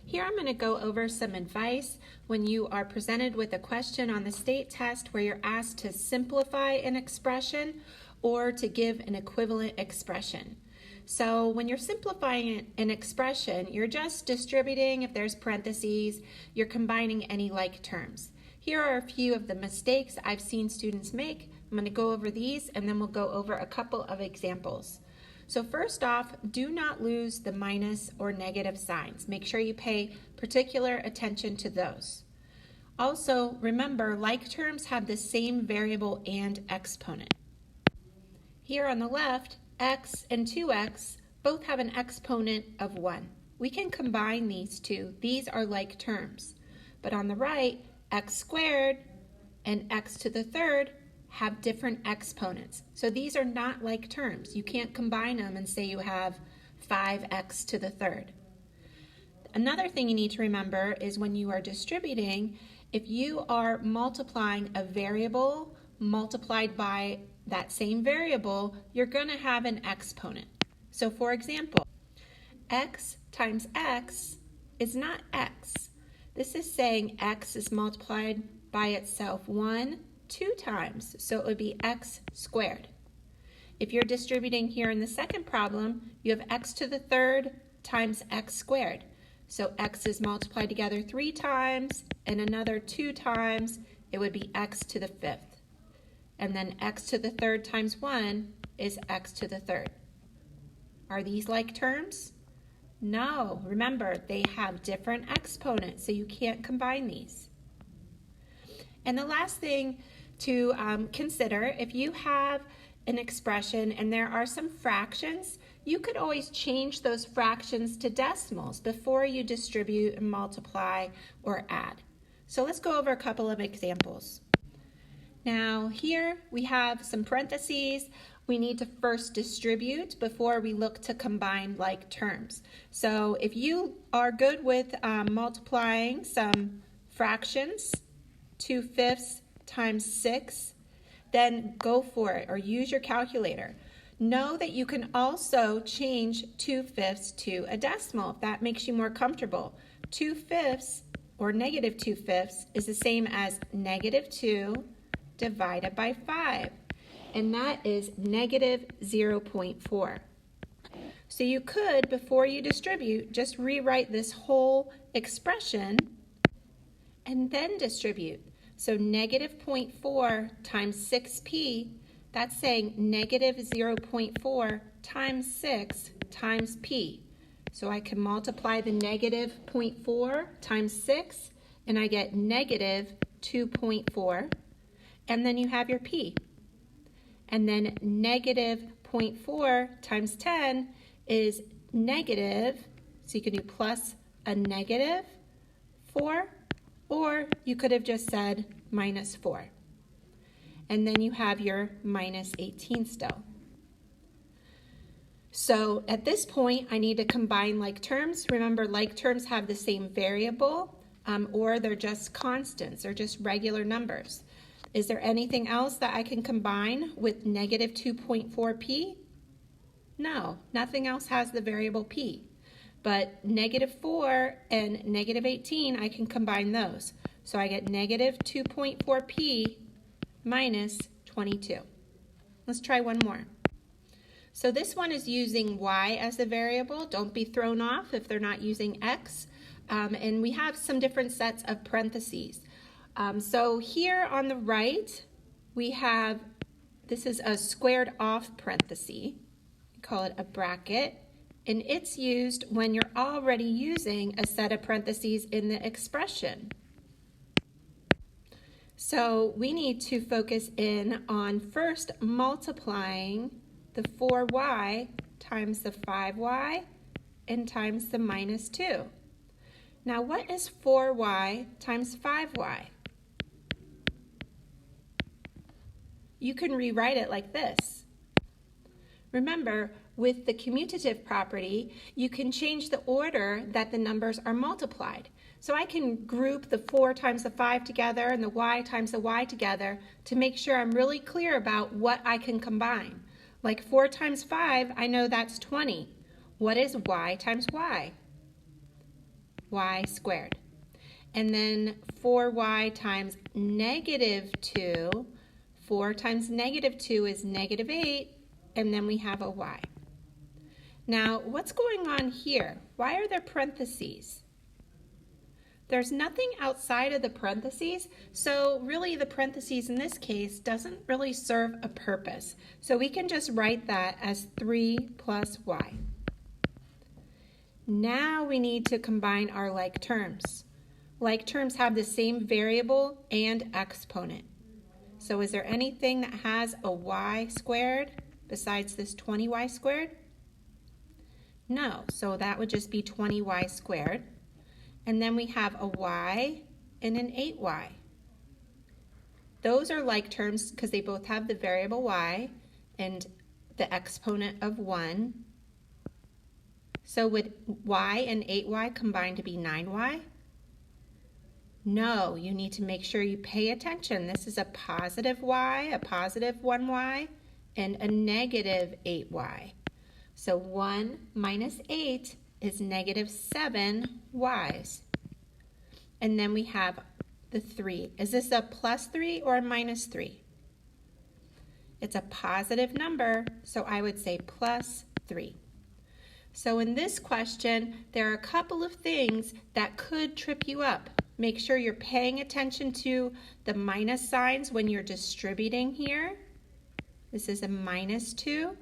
Here I'm going to go over some advice when you are presented with a question on the state test where you're asked to simplify an expression or to give an equivalent expression. So when you're simplifying an expression, you're just distributing if there's parentheses, you're combining any like terms. Here are a few of the mistakes I've seen students make. I'm going to go over these and then we'll go over a couple of examples. So first off, do not lose the minus or negative signs. Make sure you pay particular attention to those. Also, remember, like terms have the same variable and exponent. Here on the left, x and 2x both have an exponent of 1. We can combine these two. These are like terms. But on the right, x squared and x to the third have different exponents. So these are not like terms. You can't combine them and say you have 5x to the third. Another thing you need to remember is when you are distributing, if you are multiplying a variable multiplied by that same variable, you're going to have an exponent. So for example, x times x is not x. This is saying x is multiplied by itself 2 times, so it would be x squared. If you're distributing here in the second problem, you have x to the third times x squared. So x is multiplied together 3 times and another 2 times, it would be x to the fifth. And then x to the third times 1 is x to the third. Are these like terms? No, remember they have different exponents, so you can't combine these. And the last thing to consider, if you have an expression and there are some fractions, you could always change those fractions to decimals before you distribute and multiply or add. So let's go over a couple of examples. Now here we have some parentheses. We need to first distribute before we look to combine like terms. So if you are good with multiplying some fractions, 2/5 times 6, then go for it or use your calculator. Know that you can also change 2/5 to a decimal if that makes you more comfortable. 2/5 or negative 2/5 is the same as negative 2 divided by 5, and that is negative 0.4. So you could, before you distribute, just rewrite this whole expression and then distribute. So negative 0.4 times 6p, that's saying negative 0.4 times 6 times p. So I can multiply the negative 0.4 times 6, and I get negative 2.4, and then you have your p. And then negative 0.4 times 10 is negative, so you can do plus a negative 4, or you could have just said minus 4. And then you have your minus 18 still. So at this point, I need to combine like terms. Remember, like terms have the same variable, or they're just constants, or just regular numbers. Is there anything else that I can combine with negative 2.4p? No, nothing else has the variable p. But negative 4 and negative 18, I can combine those. So I get negative 2.4p minus 22. Let's try one more. So this one is using y as the variable. Don't be thrown off if they're not using x. And we have some different sets of parentheses. So here on the right, we have, this is a squared off parenthesis. We call it a bracket. And it's used when you're already using a set of parentheses in the expression. So we need to focus in on first multiplying the 4y times the 5y and times the minus 2. Now what is 4y times 5y? You can rewrite it like this. Remember, with the commutative property, you can change the order that the numbers are multiplied. So I can group the 4 times the 5 together and the y times the y together to make sure I'm really clear about what I can combine. Like 4 times 5, I know that's 20. What is y times y? y squared. And then 4y times negative 2, 4 times negative 2 is negative 8, and then we have a y. Now, what's going on here? Why are there parentheses? There's nothing outside of the parentheses, so really the parentheses in this case doesn't really serve a purpose. So we can just write that as 3 plus y. Now we need to combine our like terms. Like terms have the same variable and exponent. So is there anything that has a y squared besides this 20y squared? No, so that would just be 20y squared. And then we have a y and an 8y. Those are like terms because they both have the variable y and the exponent of 1. So would y and 8y combine to be 9y? No, you need to make sure you pay attention. This is a positive y, a positive 1y, and a negative 8y. So 1 minus 8 is negative 7 y's. And then we have the 3. Is this a plus 3 or a minus 3? It's a positive number, so I would say plus 3. So in this question, there are a couple of things that could trip you up. Make sure you're paying attention to the minus signs when you're distributing here. This is a minus 2.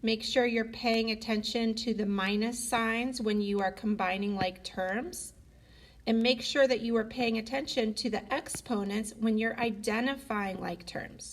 Make sure you're paying attention to the minus signs when you are combining like terms. And make sure that you are paying attention to the exponents when you're identifying like terms.